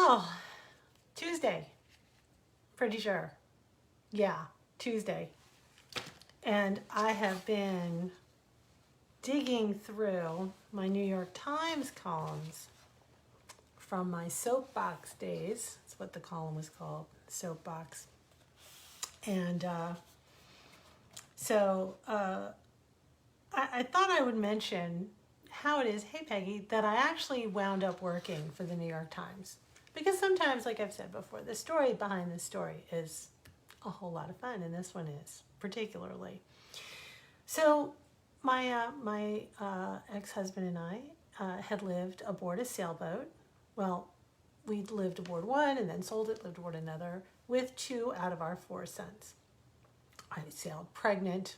Oh, Tuesday. Pretty sure. Yeah, Tuesday. And I have been digging through my New York Times columns from my soapbox days. That's what the column was called, soapbox. And I thought I would mention how it is, hey Peggy, that I actually wound up working for the New York Times. Because sometimes, like I've said before, the story behind the story is a whole lot of fun, and this one is particularly. So my ex-husband and I had lived aboard a sailboat. Well, we'd lived aboard one and then sold it, lived aboard another, with 2 out of our 4 sons. I sailed pregnant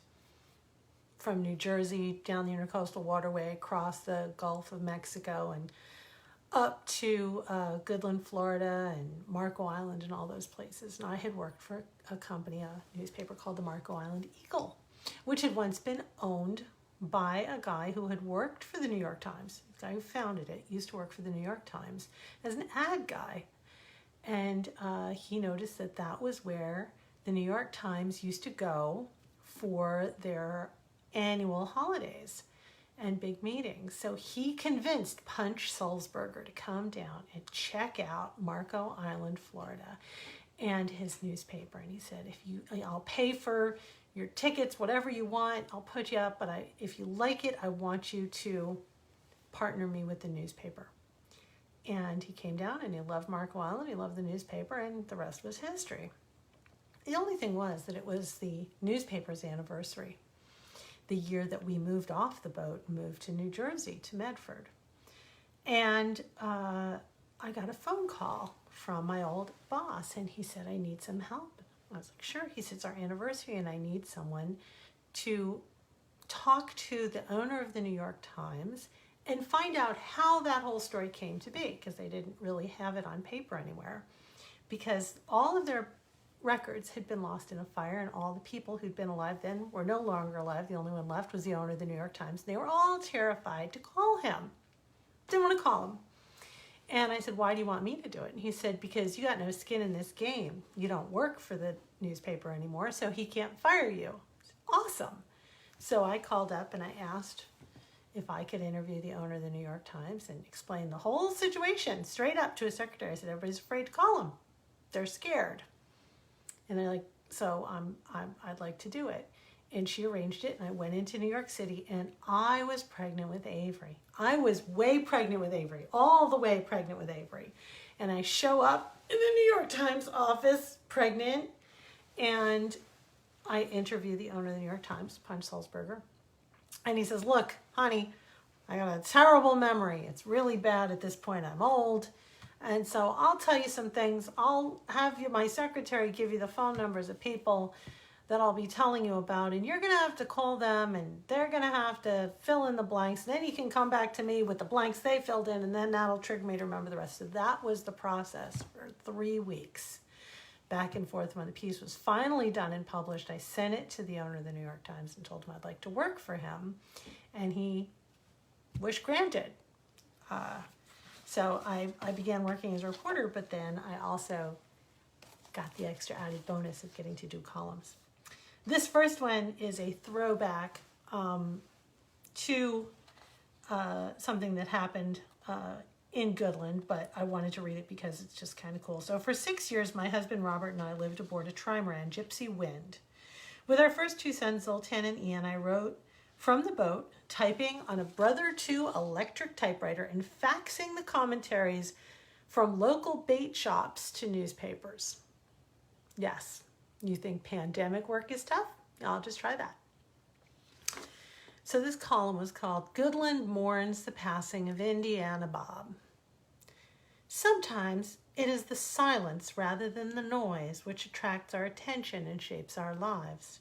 from New Jersey down the Intercoastal Waterway, across the Gulf of Mexico, and up to Goodland, Florida, and Marco Island, and all those places. And I had worked for a company, a newspaper called the Marco Island Eagle, which had once been owned by a guy who had worked for the New York Times. The guy who founded it used to work for the New York Times as an ad guy. And he noticed that that was where the New York Times used to go for their annual holidays and big meetings. So he convinced Punch Sulzberger to come down and check out Marco Island, Florida, and his newspaper. And he said, I'll pay for your tickets, whatever you want, I'll put you up, but if you like it, I want you to partner me with the newspaper. And he came down and he loved Marco Island, he loved the newspaper, and the rest was history. The only thing was that it was the newspaper's anniversary, the year that we moved off the boat and moved to New Jersey, to Medford. And I got a phone call from my old boss, and he said, I need some help. I was like, sure. He said, it's our anniversary, and I need someone to talk to the owner of the New York Times and find out how that whole story came to be, because they didn't really have it on paper anywhere, because all of their records had been lost in a fire, and all the people who'd been alive then were no longer alive. The only one left was the owner of the New York Times. They were all terrified to call him. Didn't want to call him. And I said, why do you want me to do it? And he said, because you got no skin in this game. You don't work for the newspaper anymore, so he can't fire you. Said, awesome. So I called up and I asked if I could interview the owner of the New York Times and explain the whole situation straight up to his secretary. I said, everybody's afraid to call him. They're scared. And they're like, so I'd like to do it. And she arranged it, and I went into New York City, and I was pregnant with Avery. I was way pregnant with Avery, all the way pregnant with Avery. And I show up in the New York Times office, pregnant, and I interview the owner of the New York Times, Punch Sulzberger. And he says, look, honey, I got a terrible memory. It's really bad at this point. I'm old. And so I'll tell you some things. I'll have my secretary give you the phone numbers of people that I'll be telling you about, and you're going to have to call them, and they're going to have to fill in the blanks. And then you can come back to me with the blanks they filled in, and then that'll trigger me to remember the rest. So that was the process for 3 weeks, back and forth. When the piece was finally done and published, I sent it to the owner of the New York Times and told him I'd like to work for him, and he wish granted. So I began working as a reporter, but then I also got the extra added bonus of getting to do columns. This first one is a throwback to something that happened in Goodland, but I wanted to read it because it's just kind of cool. So for 6 years, my husband Robert and I lived aboard a trimaran, Gypsy Wind. With our first 2 sons, Zoltan and Ian, I wrote from the boat, typing on a Brother 2 electric typewriter and faxing the commentaries from local bait shops to newspapers. Yes. You think pandemic work is tough? I'll just try that. So this column was called Goodland Mourns the Passing of Indiana Bob. Sometimes it is the silence rather than the noise which attracts our attention and shapes our lives.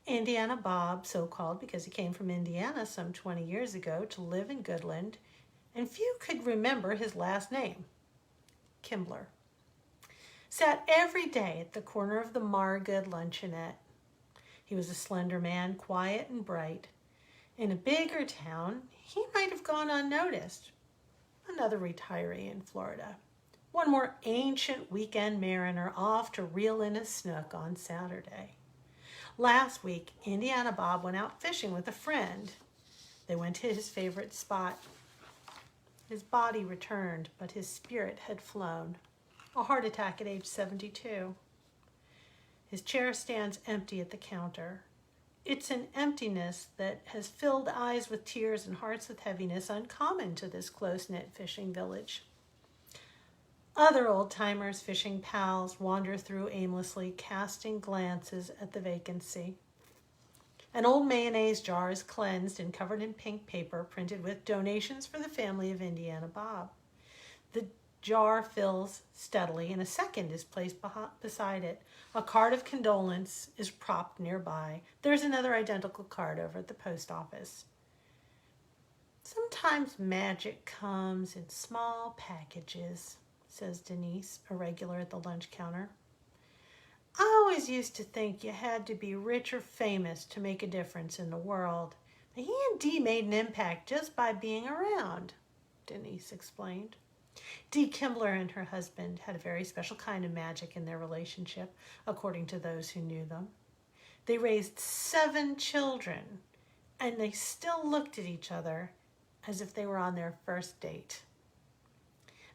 Indiana Bob, so called because he came from Indiana some 20 years ago to live in Goodland, and few could remember his last name, Kimbler. Sat every day at the corner of the Margood luncheonette. He was a slender man, quiet and bright. In a bigger town, he might have gone unnoticed. Another retiree in Florida. One more ancient weekend mariner off to reel in a snook on Saturday. Last week, Indiana Bob went out fishing with a friend. They went to his favorite spot. His body returned, but his spirit had flown. A heart attack at age 72. His chair stands empty at the counter. It's an emptiness that has filled eyes with tears and hearts with heaviness uncommon to this close-knit fishing village. Other old-timers, fishing pals, wander through aimlessly, casting glances at the vacancy. An old mayonnaise jar is cleansed and covered in pink paper printed with donations for the family of Indiana Bob. The jar fills steadily, and a second is placed beside it. A card of condolence is propped nearby. There's another identical card over at the post office. Sometimes magic comes in small packages, says Denise, a regular at the lunch counter. I always used to think you had to be rich or famous to make a difference in the world. But he and Dee made an impact just by being around, Denise explained. Dee Kimbler and her husband had a very special kind of magic in their relationship, according to those who knew them. They raised 7 children, and they still looked at each other as if they were on their first date.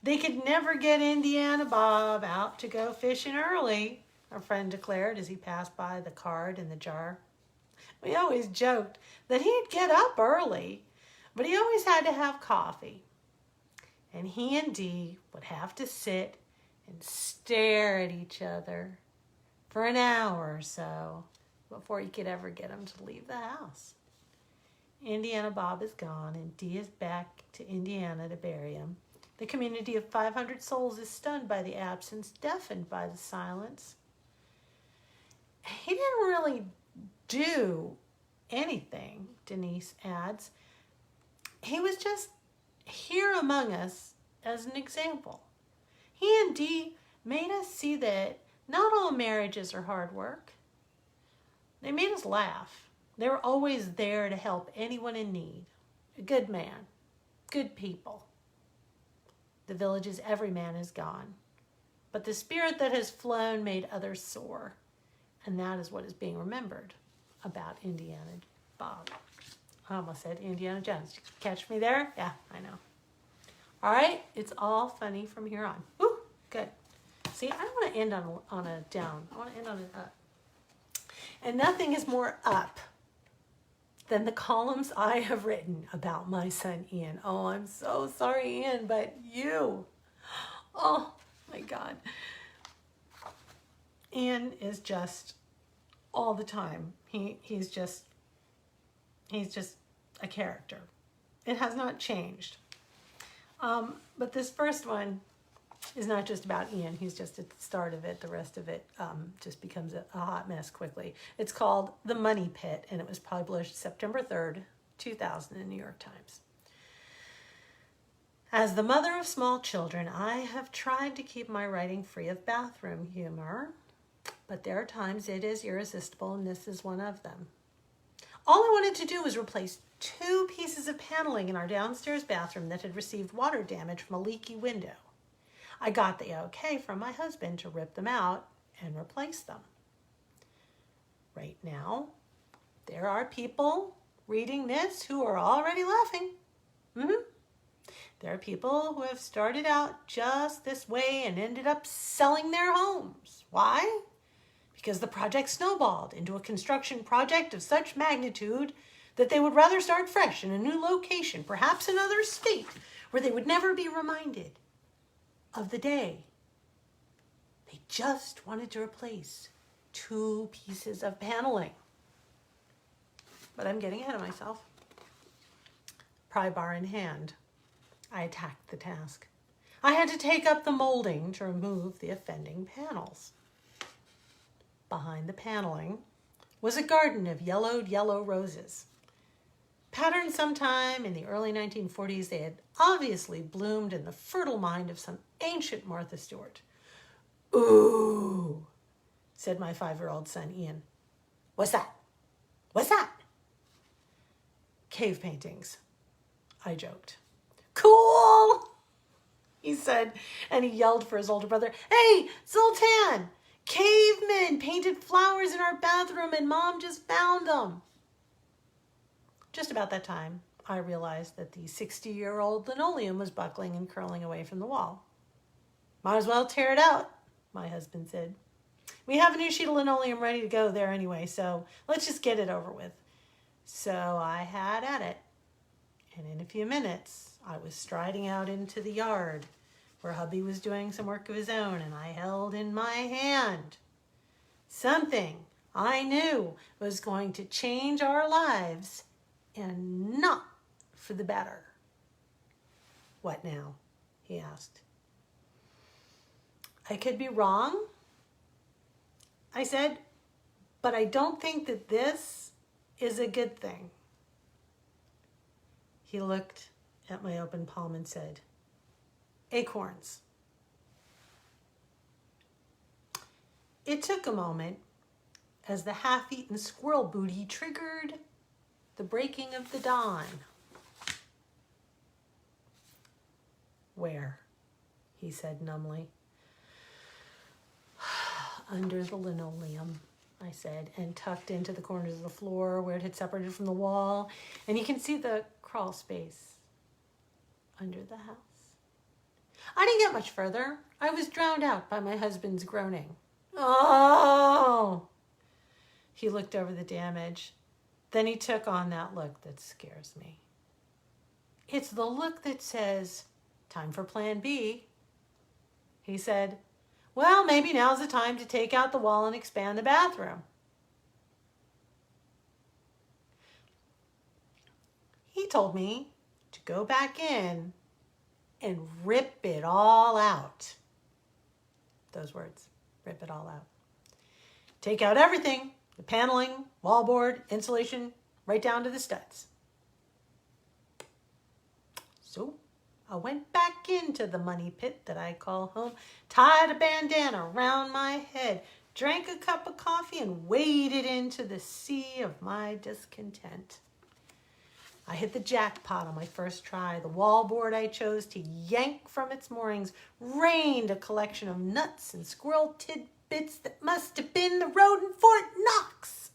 They could never get Indiana Bob out to go fishing early, a friend declared as he passed by the card in the jar. We always joked that he'd get up early, but he always had to have coffee. And he and Dee would have to sit and stare at each other for an hour or so before he could ever get him to leave the house. Indiana Bob is gone, and Dee is back to Indiana to bury him. The community of 500 souls is stunned by the absence, deafened by the silence. He didn't really do anything, Denise adds. He was just here among us as an example. He and Dee made us see that not all marriages are hard work. They made us laugh. They were always there to help anyone in need. A good man, good people. The village's everyman is gone, but the spirit that has flown made others soar, and that is what is being remembered about Indiana Bob. I almost said Indiana Jones. Did you catch me there? Yeah, I know. All right, it's all funny from here on. Woo, good. See, I don't want to end on a down. I want to end on an up. And nothing is more up than the columns I have written about my son Ian. Oh, I'm so sorry, Ian, but you. Oh, my God. Ian is just all the time. He's just a character. It has not changed. But this first one is not just about Ian. He's just at the start of it. The rest of it just becomes a hot mess quickly. It's called The Money Pit, and it was published September 3rd, 2000 in the New York Times. As the mother of small children, I have tried to keep my writing free of bathroom humor, but there are times it is irresistible, and this is one of them. All I wanted to do was replace 2 pieces of paneling in our downstairs bathroom that had received water damage from a leaky window. I got the okay from my husband to rip them out and replace them. Right now, there are people reading this who are already laughing. There are people who have started out just this way and ended up selling their homes. Why? Because the project snowballed into a construction project of such magnitude that they would rather start fresh in a new location, perhaps another state, where they would never be reminded of the day they just wanted to replace 2 pieces of paneling. But I'm getting ahead of myself. Pry bar in hand, I attacked the task. I had to take up the molding to remove the offending panels. Behind the paneling was a garden of yellowed yellow roses. Patterned sometime in the early 1940s, they had obviously bloomed in the fertile mind of some ancient Martha Stewart. Ooh, said my 5-year-old son, Ian. What's that? What's that? Cave paintings, I joked. Cool, he said, and he yelled for his older brother, "Hey, Zoltan, cavemen painted flowers in our bathroom and Mom just found them." Just about that time, I realized that the 60-year-old linoleum was buckling and curling away from the wall. "Might as well tear it out," my husband said. "We have a new sheet of linoleum ready to go there anyway, so let's just get it over with." So I had at it, and in a few minutes, I was striding out into the yard where hubby was doing some work of his own, and I held in my hand something I knew was going to change our lives, and not for the better. "What now?" he asked. "I could be wrong," I said, "but I don't think that this is a good thing." He looked at my open palm and said, "Acorns." It took a moment as the half-eaten squirrel booty triggered the breaking of the dawn. "Where?" he said numbly. "Under the linoleum," I said, and tucked into the corners of the floor where it had separated from the wall. And you can see the crawl space under the house. I didn't get much further. I was drowned out by my husband's groaning. "Oh!" He looked over the damage. Then he took on that look that scares me. It's the look that says, "Time for plan B." He said, "Well, maybe now's the time to take out the wall and expand the bathroom." He told me to go back in and rip it all out. Those words, rip it all out. Take out everything, the paneling, wallboard, insulation, right down to the studs. So I went back into the money pit that I call home, tied a bandana around my head, drank a cup of coffee, and waded into the sea of my discontent. I hit the jackpot on my first try. The wallboard I chose to yank from its moorings rained a collection of nuts and squirrel tidbits that must have been the road in Fort Knox.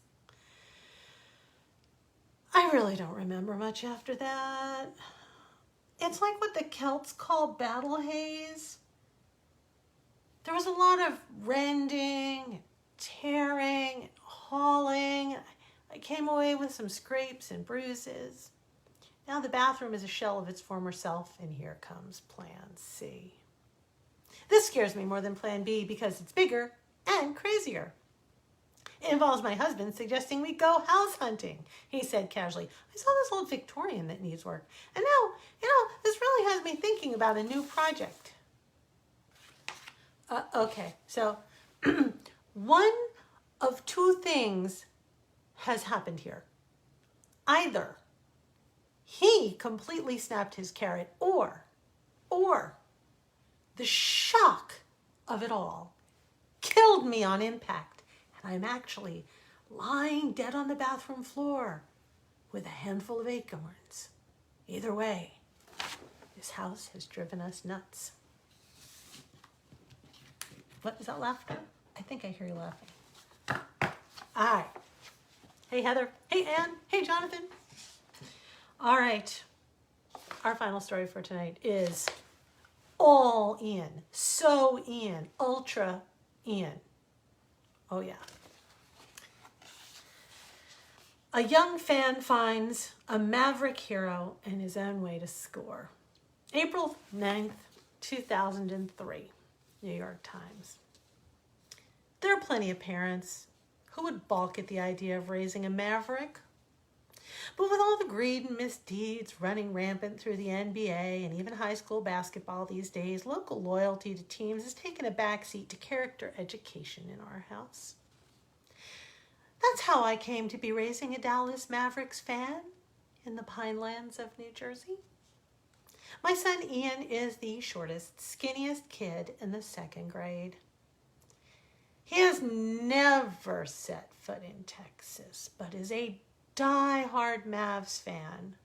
I really don't remember much after that. It's like what the Celts call battle haze. There was a lot of rending, tearing, hauling. I came away with some scrapes and bruises. Now the bathroom is a shell of its former self, and here comes Plan C. This scares me more than Plan B because it's bigger and crazier. It involves my husband suggesting we go house hunting. He said casually, "I saw this old Victorian that needs work. And now, this really has me thinking about a new project." Okay, so one of two things has happened here. Either he completely snapped his carrot, or the shock of it all killed me on impact, and I'm actually lying dead on the bathroom floor with a handful of acorns. Either way, this house has driven us nuts. What, is that laughter? I think I hear you laughing. All right. Hey, Heather. Hey, Ann. Hey, Jonathan. All right. Our final story for tonight is all in. So in. Ultra in. Oh, yeah. A young fan finds a maverick hero in his own way to score. April 9th, 2003. New York Times. There are plenty of parents who would balk at the idea of raising a maverick. But with all the greed and misdeeds running rampant through the NBA and even high school basketball these days, local loyalty to teams has taken a backseat to character education in our house. That's how I came to be raising a Dallas Mavericks fan in the Pinelands of New Jersey. My son Ian is the shortest, skinniest kid in the second grade. He has never set foot in Texas, but is a die-hard Mavs fan.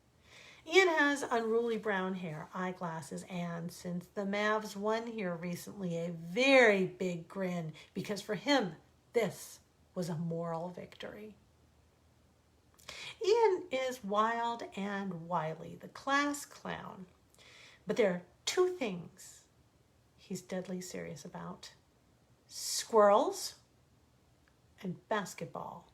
Ian has unruly brown hair, eyeglasses, and since the Mavs won here recently, a very big grin because for him, this was a moral victory. Ian is wild and wily, the class clown. But there are two things he's deadly serious about: squirrels and basketball.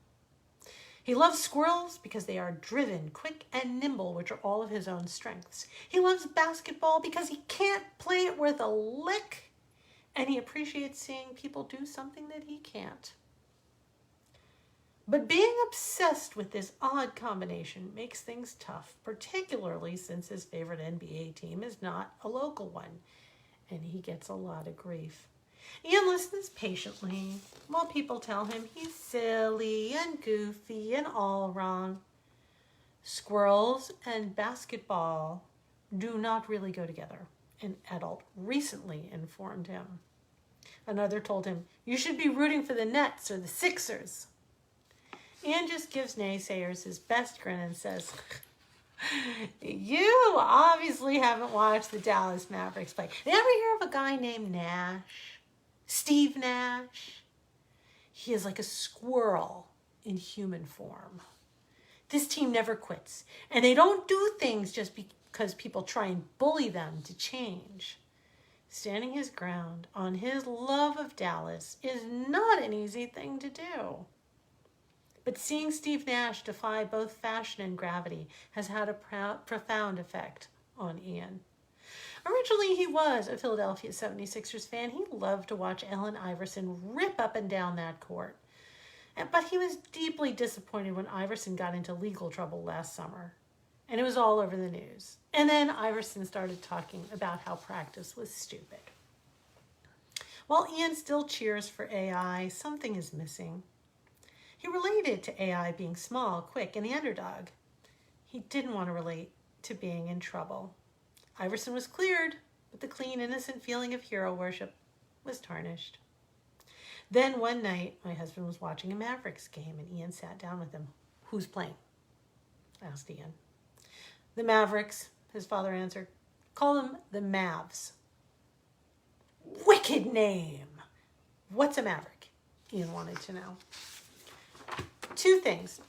He loves squirrels because they are driven, quick, and nimble, which are all of his own strengths. He loves basketball because he can't play it worth a lick, and he appreciates seeing people do something that he can't. But being obsessed with this odd combination makes things tough, particularly since his favorite NBA team is not a local one, and he gets a lot of grief. Ian listens patiently while people tell him he's silly and goofy and all wrong. Squirrels and basketball do not really go together, an adult recently informed him. Another told him, "You should be rooting for the Nets or the Sixers." Ian just gives naysayers his best grin and says, "You obviously haven't watched the Dallas Mavericks play. Did you ever hear of a guy named Nash? Steve Nash? He is like a squirrel in human form. This team never quits, and they don't do things just because people try and bully them to change. Standing his ground on his love of Dallas is not an easy thing to do. But seeing Steve Nash defy both fashion and gravity has had a profound effect on Ian. Originally, he was a Philadelphia 76ers fan. He loved to watch Allen Iverson rip up and down that court. But he was deeply disappointed when Iverson got into legal trouble last summer. And it was all over the news. And then Iverson started talking about how practice was stupid. While Ian still cheers for AI, something is missing. He related to AI being small, quick, and the underdog. He didn't want to relate to being in trouble. Iverson was cleared, but the clean, innocent feeling of hero worship was tarnished. Then one night, my husband was watching a Mavericks game, and Ian sat down with him. "Who's playing?" asked Ian. "The Mavericks," his father answered. "Call them the Mavs." "Wicked name." "What's a Maverick?" Ian wanted to know. Two things.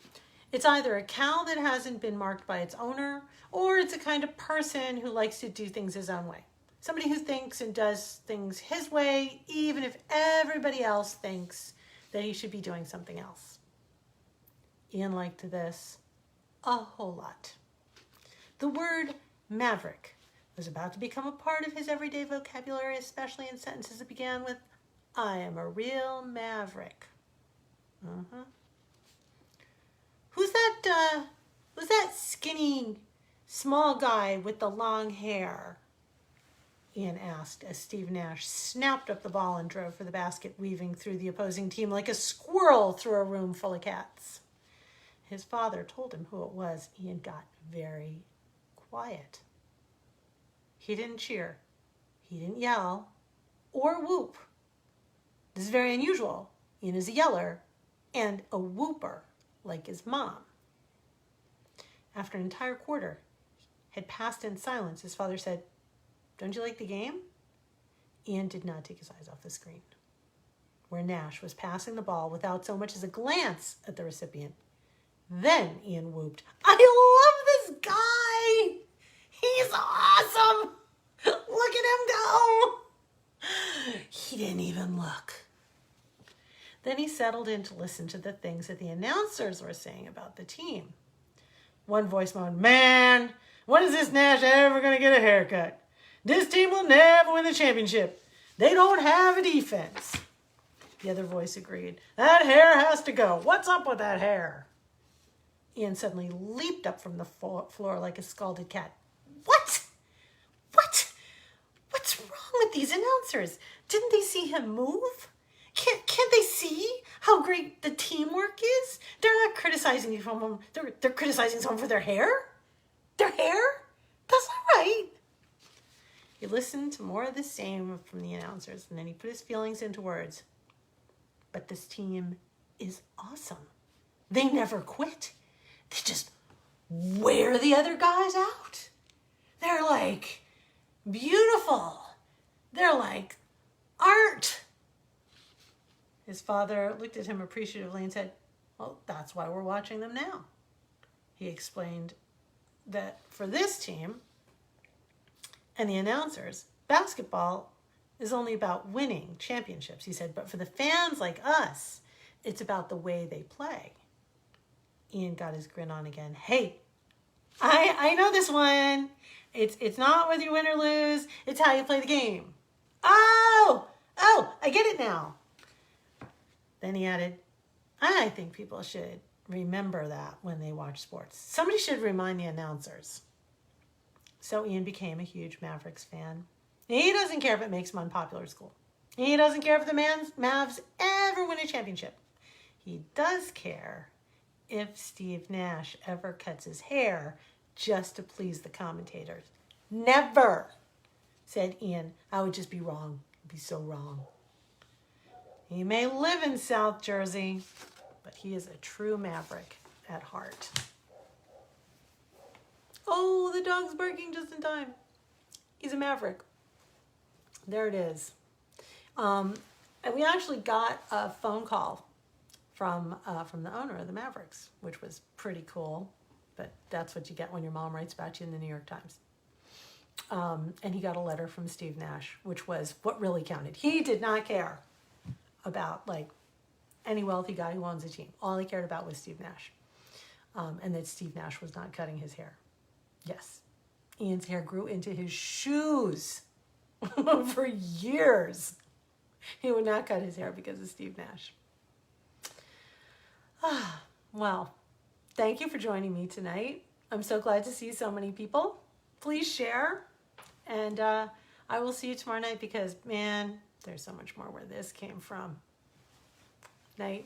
It's either a cow that hasn't been marked by its owner, or it's a kind of person who likes to do things his own way. Somebody who thinks and does things his way, even if everybody else thinks that he should be doing something else. Ian liked this a whole lot. The word maverick was about to become a part of his everyday vocabulary, especially in sentences that began with, "I am a real maverick." Who's that skinny, small guy with the long hair?" Ian asked as Steve Nash snapped up the ball and drove for the basket, weaving through the opposing team like a squirrel through a room full of cats. His father told him who it was. Ian got very quiet. He didn't cheer. He didn't yell or whoop. This is very unusual. Ian is a yeller and a whooper, like his mom. After an entire quarter had passed in silence, his father said, "Don't you like the game?" Ian did not take his eyes off the screen, where Nash was passing the ball without so much as a glance at the recipient. Then Ian whooped, "I love this guy! He's awesome! Look at him go!" He didn't even look. Then he settled in to listen to the things that the announcers were saying about the team. One voice moaned, "Man, when is this Nash ever going to get a haircut? This team will never win the championship. They don't have a defense." The other voice agreed, "That hair has to go. What's up with that hair?" Ian suddenly leaped up from the floor like a scalded cat. What? What's wrong with these announcers? Didn't they see him move? Can't they see how great the teamwork is? They're not criticizing someone. They're criticizing someone for their hair? Their hair? That's not right. He listened to more of the same from the announcers, and then he put his feelings into words. "But this team is awesome. They never quit. They just wear the other guys out. They're like beautiful. They're like art. His father looked at him appreciatively and said, well, that's why we're watching them now. He explained that for this team and the announcers, basketball is only about winning championships, he said, but for the fans like us, it's about the way they play. Ian got his grin on again. Hey, I know this one. It's not whether you win or lose, it's how you play the game. Oh, I get it now. Then he added, I think people should remember that when they watch sports. Somebody should remind the announcers. So Ian became a huge Mavericks fan. He doesn't care if it makes him unpopular at school. He doesn't care if the Mavs ever win a championship. He does care if Steve Nash ever cuts his hair just to please the commentators. Never, said Ian. I would just be wrong. It'd be so wrong. He may live in South Jersey, but he is a true Maverick at heart. Oh, the dog's barking just in time. He's a Maverick. There it is. And we actually got a phone call from the owner of the Mavericks, which was pretty cool. But that's what you get when your mom writes about you in the New York Times. And he got a letter from Steve Nash, which was what really counted. He did not care about like any wealthy guy who owns a team. All he cared about was Steve Nash. And that Steve Nash was not cutting his hair. Yes. Ian's hair grew into his shoes for years. He would not cut his hair because of Steve Nash. Well, thank you for joining me tonight. I'm so glad to see so many people. Please share. And I will see you tomorrow night because, man, there's so much more where this came from. Night.